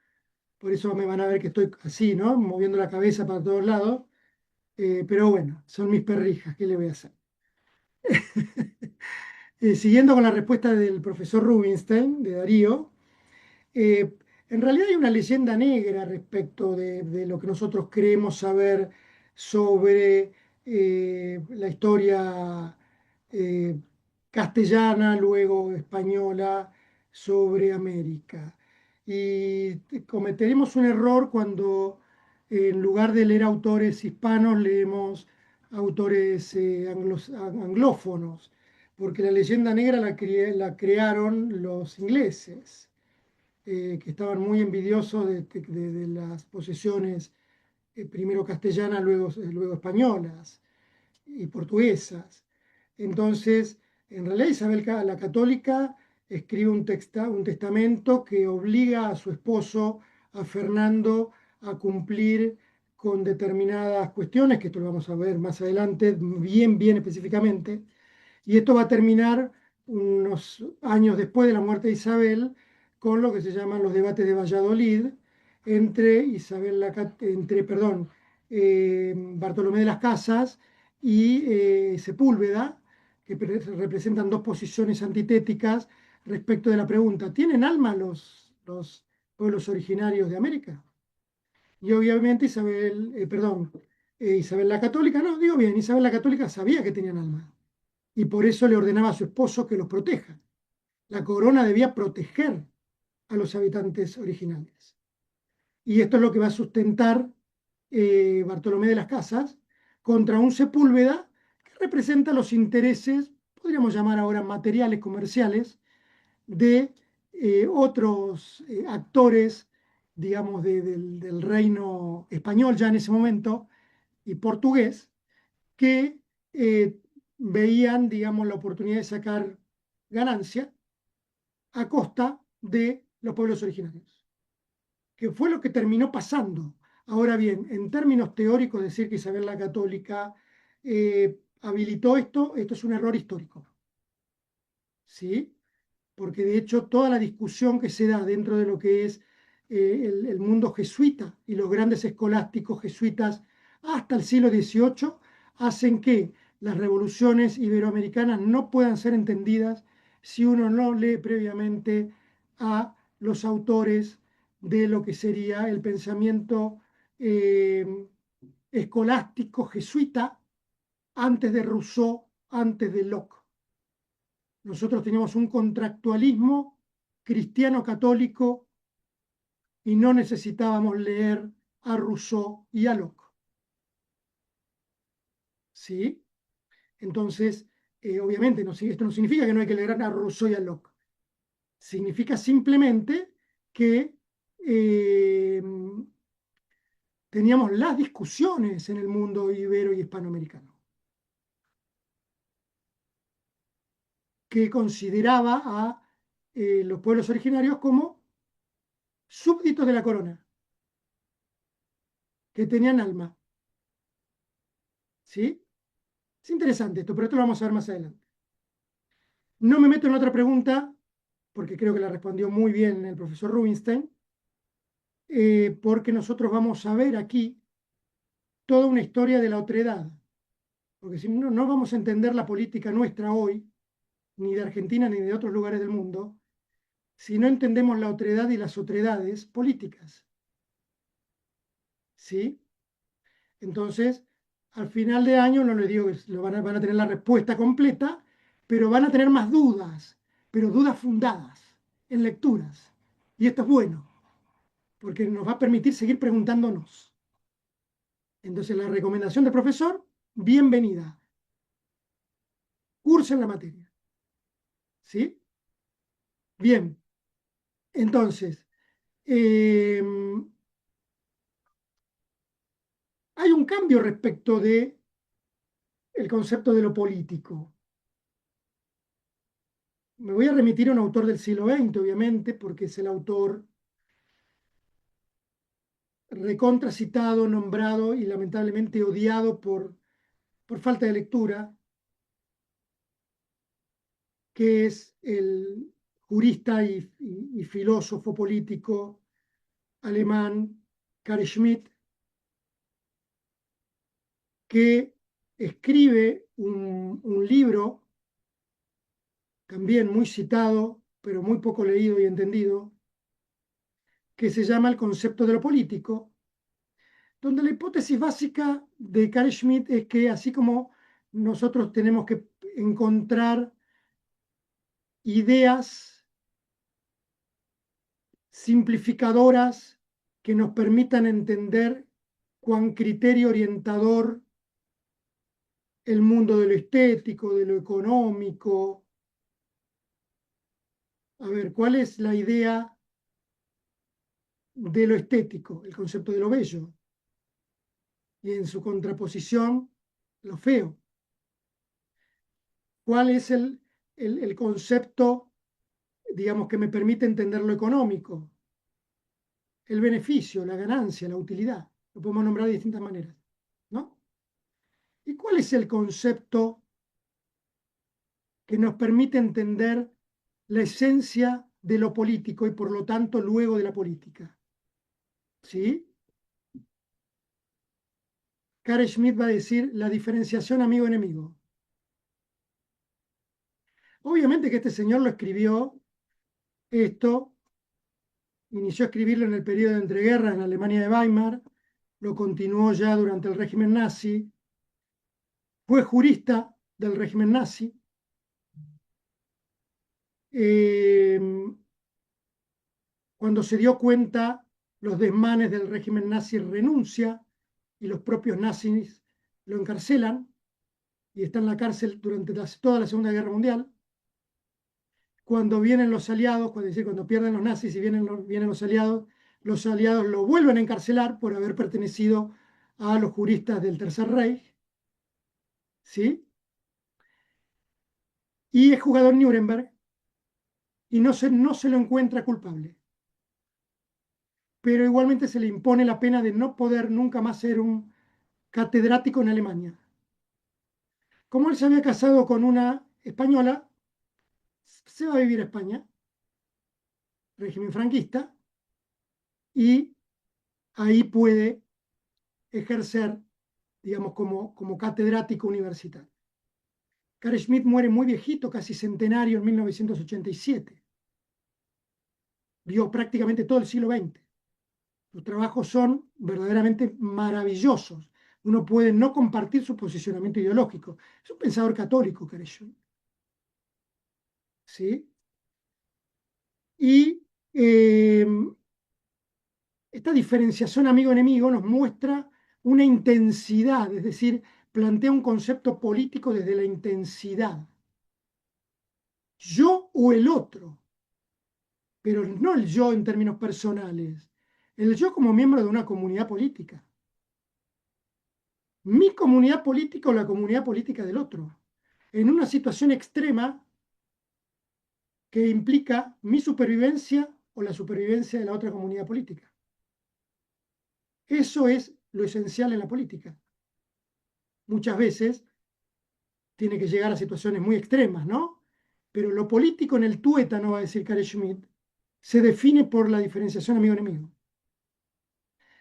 Speaker 1: Por eso me van a ver que estoy así, ¿no? Moviendo la cabeza para todos lados. Pero bueno, son mis perrijas, ¿qué le voy a hacer? Siguiendo con la respuesta del profesor Rubinstein, de Darío, eh, en realidad hay una leyenda negra respecto de lo que nosotros creemos saber sobre la historia eh, castellana, luego española, sobre América. Y cometeremos un error cuando en lugar de leer autores hispanos leemos autores anglófonos, porque la leyenda negra la crearon los ingleses, que estaban muy envidiosos de las posesiones, primero castellanas, luego españolas y portuguesas. Entonces, en realidad Isabel la Católica escribe un testamento que obliga a su esposo, a Fernando, a cumplir con determinadas cuestiones, que esto lo vamos a ver más adelante, bien específicamente, y esto va a terminar unos años después de la muerte de Isabel con lo que se llaman los debates de Valladolid entre Bartolomé de las Casas y Sepúlveda, que representan dos posiciones antitéticas respecto de la pregunta: ¿tienen alma los pueblos originarios de América? Y obviamente Isabel la Católica, no, digo bien, Isabel la Católica sabía que tenían alma y por eso le ordenaba a su esposo que los proteja. La corona debía proteger a los habitantes originales. Y esto es lo que va a sustentar Bartolomé de las Casas contra un Sepúlveda que representa los intereses, podríamos llamar ahora materiales, comerciales, de otros actores, digamos, del reino español ya en ese momento y portugués, que veían, digamos, la oportunidad de sacar ganancia a costa de los pueblos originarios, que fue lo que terminó pasando. Ahora bien, en términos teóricos, decir que Isabel la Católica habilitó esto es un error histórico, ¿sí? Porque de hecho toda la discusión que se da dentro de lo que es el mundo jesuita y los grandes escolásticos jesuitas hasta el siglo XVIII hacen que las revoluciones iberoamericanas no puedan ser entendidas si uno no lee previamente a los autores de lo que sería el pensamiento escolástico jesuita antes de Rousseau, antes de Locke. Nosotros teníamos un contractualismo cristiano católico y no necesitábamos leer a Rousseau y a Locke. ¿Sí? Entonces, obviamente, esto no significa que no hay que leer a Rousseau y a Locke. Significa simplemente que teníamos las discusiones en el mundo ibero y hispanoamericano, que consideraba a los pueblos originarios como súbditos de la corona, que tenían alma. ¿Sí? Es interesante esto, pero esto lo vamos a ver más adelante. No me meto en otra pregunta, porque creo que la respondió muy bien el profesor Rubinstein, porque nosotros vamos a ver aquí toda una historia de la otredad, porque si no, no vamos a entender la política nuestra hoy, ni de Argentina ni de otros lugares del mundo, si no entendemos la otredad y las otredades políticas. ¿Sí? Entonces, al final de año, no les digo que van a tener la respuesta completa, pero van a tener más dudas, pero dudas fundadas en lecturas. Y esto es bueno, porque nos va a permitir seguir preguntándonos. Entonces, la recomendación del profesor, bienvenida. Cursen la materia. ¿Sí? Bien. Entonces, hay un cambio respecto de el concepto de lo político. Me voy a remitir a un autor del siglo XX, obviamente, porque es el autor recontracitado, nombrado y lamentablemente odiado por falta de lectura, que es el jurista y filósofo político alemán Carl Schmitt, que escribe un libro también muy citado, pero muy poco leído y entendido, que se llama El concepto de lo político, donde la hipótesis básica de Carl Schmitt es que así como nosotros tenemos que encontrar ideas simplificadoras que nos permitan entender cuán criterio orientador el mundo de lo estético, de lo económico. A ver, ¿cuál es la idea de lo estético? El concepto de lo bello. Y en su contraposición, lo feo. ¿Cuál es el concepto, digamos, que me permite entender lo económico? El beneficio, la ganancia, la utilidad. Lo podemos nombrar de distintas maneras, ¿no? ¿Y cuál es el concepto que nos permite entender la esencia de lo político y por lo tanto luego de la política? ¿Sí? Carl Schmitt va a decir la diferenciación amigo-enemigo. Obviamente que este señor lo escribió, esto, inició a escribirlo en el periodo de entreguerras en Alemania de Weimar, lo continuó ya durante el régimen nazi, fue jurista del régimen nazi, eh, cuando se dio cuenta los desmanes del régimen nazi renuncia y los propios nazis lo encarcelan y está en la cárcel durante toda la Segunda Guerra Mundial. Cuando vienen los aliados, es decir, cuando pierden los nazis y vienen los aliados lo vuelven a encarcelar por haber pertenecido a los juristas del Tercer Reich, ¿sí? Y es jugador en Nuremberg y no se lo encuentra culpable. Pero igualmente se le impone la pena de no poder nunca más ser un catedrático en Alemania. Como él se había casado con una española, se va a vivir a España, régimen franquista, y ahí puede ejercer digamos, como catedrático universitario. Carl Schmitt muere muy viejito, casi centenario, en 1987. Vio prácticamente todo el siglo XX. Sus trabajos son verdaderamente maravillosos. Uno puede no compartir su posicionamiento ideológico. Es un pensador católico, Carl Schmitt. ¿Sí? Y esta diferenciación amigo-enemigo nos muestra una intensidad, es decir, plantea un concepto político desde la intensidad. Yo o el otro, pero no el yo en términos personales, el yo como miembro de una comunidad política. Mi comunidad política o la comunidad política del otro, en una situación extrema que implica mi supervivencia o la supervivencia de la otra comunidad política. Eso es lo esencial en la política. Muchas veces tiene que llegar a situaciones muy extremas, ¿no? Pero lo político en el tuétano, va a decir Carl Schmitt, se define por la diferenciación amigo-enemigo.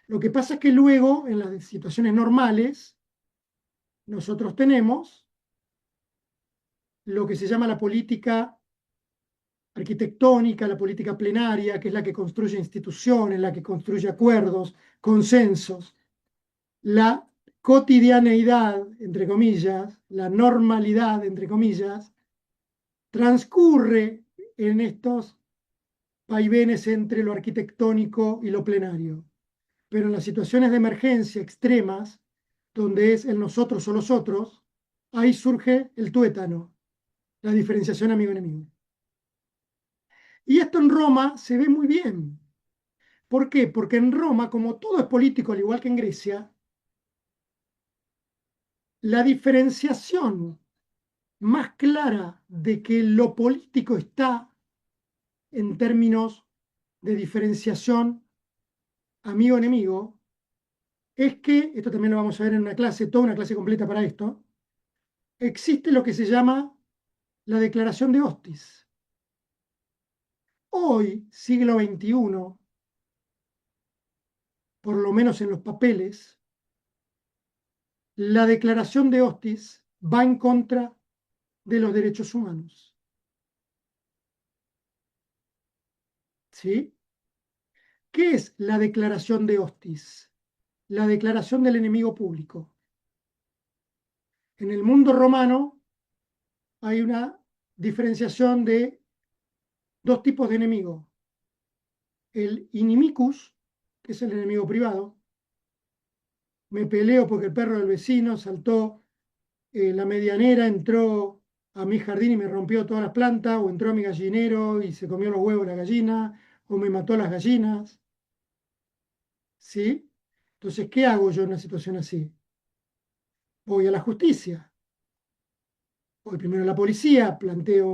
Speaker 1: Lo que pasa es que luego, en las situaciones normales, nosotros tenemos lo que se llama la política arquitectónica, la política plenaria, que es la que construye instituciones, la que construye acuerdos, consensos, la cotidianeidad, entre comillas, la normalidad, entre comillas, transcurre en estos vaivenes entre lo arquitectónico y lo plenario. Pero en las situaciones de emergencia extremas, donde es el nosotros o los otros, ahí surge el tuétano, la diferenciación amigo-enemigo. Y esto en Roma se ve muy bien. ¿Por qué? Porque en Roma, como todo es político, al igual que en Grecia, la diferenciación más clara de que lo político está en términos de diferenciación amigo-enemigo es que, esto también lo vamos a ver en una clase, toda una clase completa para esto, existe lo que se llama la Declaración de Hostis. Hoy, siglo XXI, por lo menos en los papeles, la Declaración de Hostis va en contra de los derechos humanos. ¿Sí? ¿Qué es la Declaración de Hostis? La declaración del enemigo público. En el mundo romano hay una diferenciación de dos tipos de enemigos. El inimicus, que es el enemigo privado. Me peleo porque el perro del vecino saltó la medianera, entró a mi jardín y me rompió todas las plantas, o entró a mi gallinero y se comió los huevos de la gallina, o me mató las gallinas. ¿Sí? Entonces, ¿qué hago yo en una situación así? Voy a la justicia. Voy primero a la policía, planteo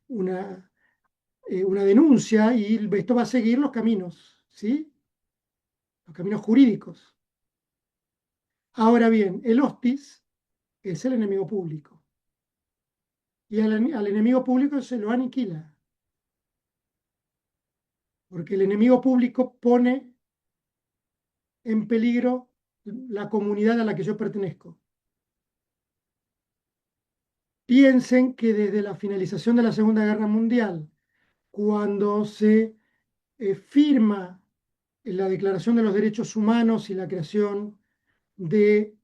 Speaker 1: una denuncia y esto va a seguir los caminos, ¿sí? Los caminos jurídicos. Ahora bien, el hostis es el enemigo público. Y al enemigo público se lo aniquila. Porque el enemigo público pone en peligro la comunidad a la que yo pertenezco. Piensen que desde la finalización de la Segunda Guerra Mundial, cuando se firma la Declaración de los Derechos Humanos y la creación de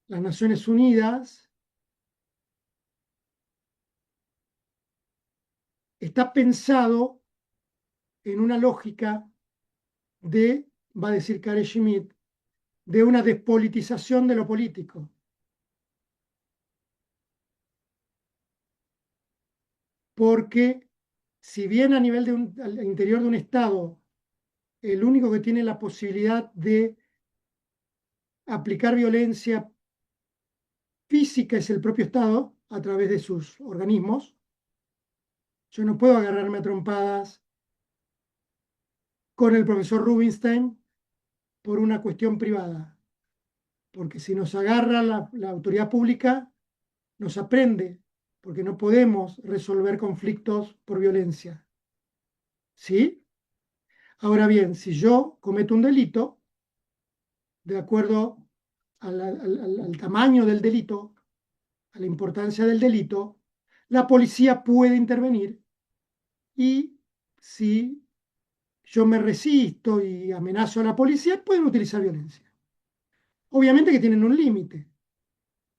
Speaker 1: las Naciones Unidas, está pensado en una lógica de, va a decir Carl Schmitt, de una despolitización de lo político. Porque si bien a nivel al interior de un Estado, el único que tiene la posibilidad de aplicar violencia física es el propio Estado a través de sus organismos, yo no puedo agarrarme a trompadas con el profesor Rubinstein por una cuestión privada, porque si nos agarra la autoridad pública, nos aprende, porque no podemos resolver conflictos por violencia. ¿Sí? Ahora bien, si yo cometo un delito, de acuerdo al tamaño del delito, a la importancia del delito, la policía puede intervenir y si yo me resisto y amenazo a la policía, pueden utilizar violencia. Obviamente que tienen un límite.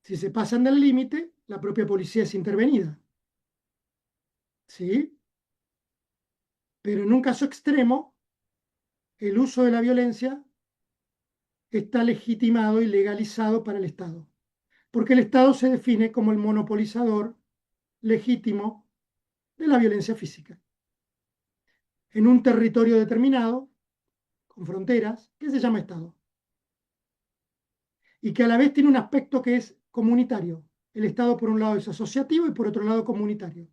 Speaker 1: Si se pasan del límite, la propia policía es intervenida. ¿Sí? Pero en un caso extremo, el uso de la violencia está legitimado y legalizado para el Estado, porque el Estado se define como el monopolizador legítimo de la violencia física en un territorio determinado, con fronteras, que se llama Estado, y que a la vez tiene un aspecto que es comunitario. El Estado, por un lado, es asociativo y por otro lado, comunitario.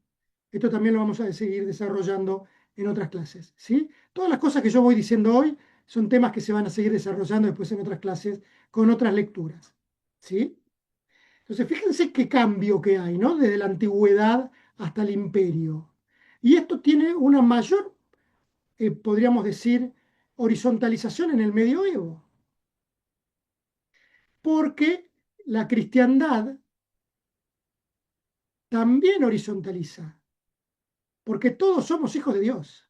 Speaker 1: Esto también lo vamos a seguir desarrollando en otras clases, ¿sí? Todas las cosas que yo voy diciendo hoy son temas que se van a seguir desarrollando después en otras clases con otras lecturas, ¿sí? Entonces, fíjense qué cambio que hay, ¿no? Desde la antigüedad hasta el imperio. Y esto tiene una mayor, podríamos decir, horizontalización en el medioevo, porque la cristiandad también horizontaliza, porque todos somos hijos de Dios,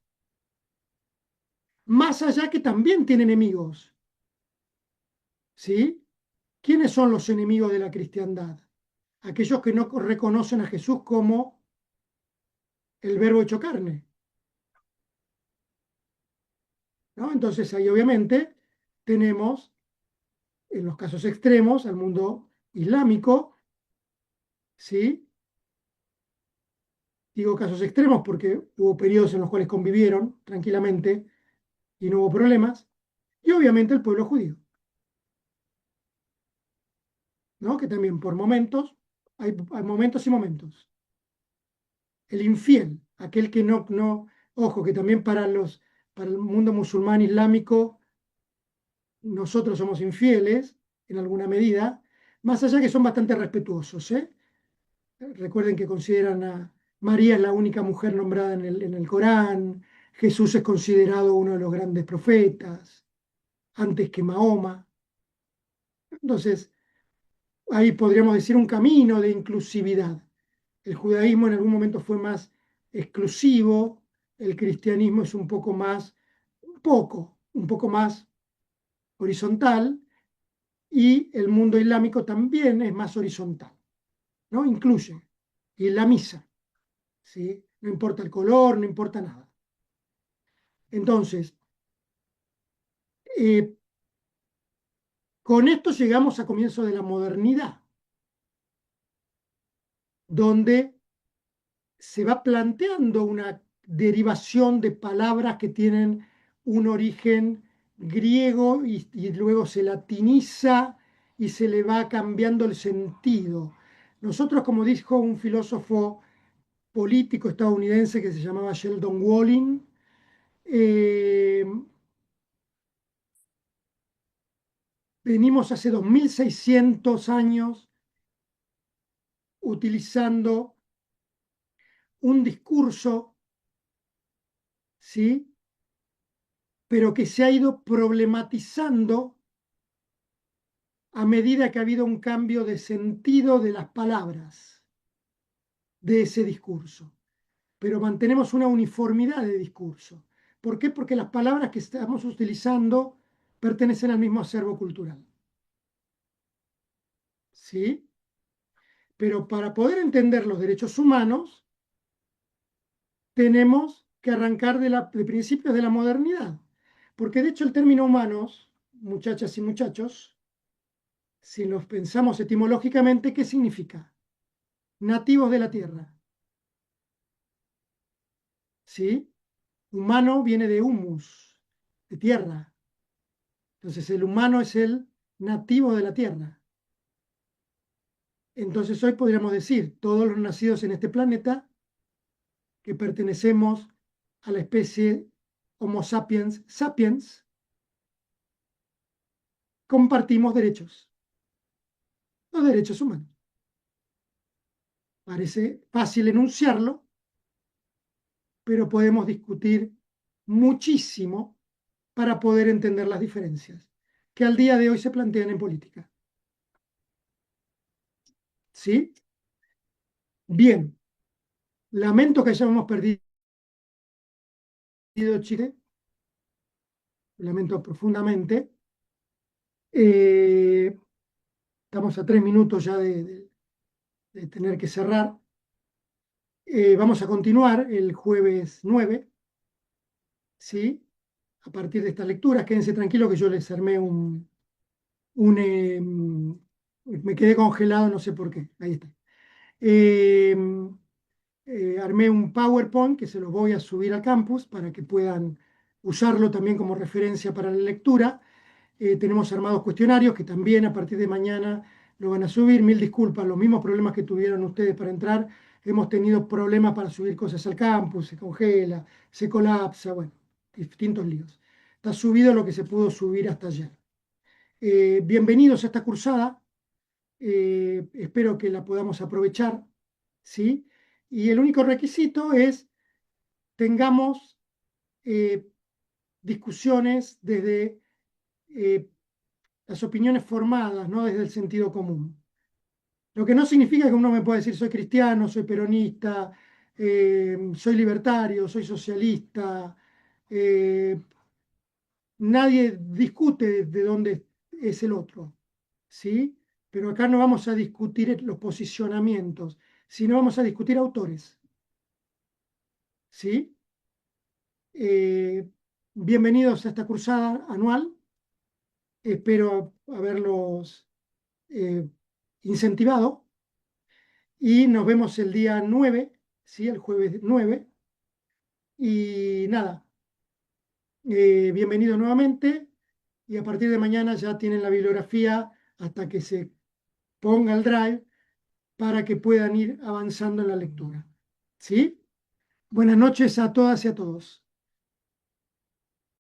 Speaker 1: más allá que también tiene enemigos, ¿sí? ¿Quiénes son los enemigos de la cristiandad? Aquellos que no reconocen a Jesús como el verbo hecho carne, ¿no? Entonces ahí obviamente tenemos, en los casos extremos, al mundo islámico, ¿sí? Digo casos extremos porque hubo periodos en los cuales convivieron tranquilamente y no hubo problemas, y obviamente el pueblo judío, ¿no? Que también por momentos, hay momentos y momentos. El infiel, aquel que ojo, que también para el mundo musulmán islámico, nosotros somos infieles en alguna medida, más allá que son bastante respetuosos, ¿eh? Recuerden que consideran a María es la única mujer nombrada en el Corán, Jesús es considerado uno de los grandes profetas, antes que Mahoma. Entonces, ahí podríamos decir un camino de inclusividad. El judaísmo en algún momento fue más exclusivo, el cristianismo es un poco más horizontal, y el mundo islámico también es más horizontal, ¿no? Incluye, y la misa, ¿sí? No importa el color, no importa nada. Entonces, eh, con esto llegamos a comienzo de la modernidad, donde se va planteando una derivación de palabras que tienen un origen griego y luego se latiniza y se le va cambiando el sentido. Nosotros, como dijo un filósofo político estadounidense que se llamaba Sheldon Walling, venimos hace 2600 años utilizando un discurso, ¿sí? Pero que se ha ido problematizando a medida que ha habido un cambio de sentido de las palabras de ese discurso. Pero mantenemos una uniformidad de discurso. ¿Por qué? Porque las palabras que estamos utilizando pertenecen al mismo acervo cultural. ¿Sí? Pero para poder entender los derechos humanos, tenemos que arrancar de principios de la modernidad. Porque de hecho el término humanos, muchachas y muchachos, si los pensamos etimológicamente, ¿qué significa? Nativos de la tierra. ¿Sí? Humano viene de humus, de tierra. Entonces el humano es el nativo de la tierra. Entonces hoy podríamos decir, todos los nacidos en este planeta, que pertenecemos a la especie Homo sapiens sapiens, compartimos derechos, los derechos humanos. Parece fácil enunciarlo, pero podemos discutir muchísimo para poder entender las diferencias. que al día de hoy se plantean en política. ¿Sí? Bien, lamento que hayamos perdido Chile, lamento profundamente. Estamos a 3 minutos ya de tener que cerrar. Vamos a continuar el jueves 9, ¿sí? A partir de estas lecturas, quédense tranquilos que yo les armé me quedé congelado, no sé por qué, ahí está. Eh, Armé un PowerPoint que se los voy a subir al campus para que puedan usarlo también como referencia para la lectura. Tenemos armados cuestionarios que también a partir de mañana lo van a subir. Mil disculpas, los mismos problemas que tuvieron ustedes para entrar. Hemos tenido problemas para subir cosas al campus, se congela, se colapsa, bueno, distintos líos. Está subido lo que se pudo subir hasta ayer. Bienvenidos a esta cursada. Espero que la podamos aprovechar, ¿sí? Y el único requisito es tengamos discusiones desde las opiniones formadas, no desde el sentido común. Lo que no significa que uno me pueda decir soy cristiano, soy peronista, soy libertario, soy socialista. Nadie discute de dónde es el otro, ¿sí? Pero acá no vamos a discutir los posicionamientos, sino vamos a discutir autores, ¿sí? Bienvenidos a esta cursada anual. Espero haberlos incentivado y nos vemos el día 9, ¿sí? El jueves 9. Y nada, bienvenido nuevamente y a partir de mañana ya tienen la bibliografía hasta que se ponga el drive para que puedan ir avanzando en la lectura. ¿Sí? Buenas noches a todas y a todos.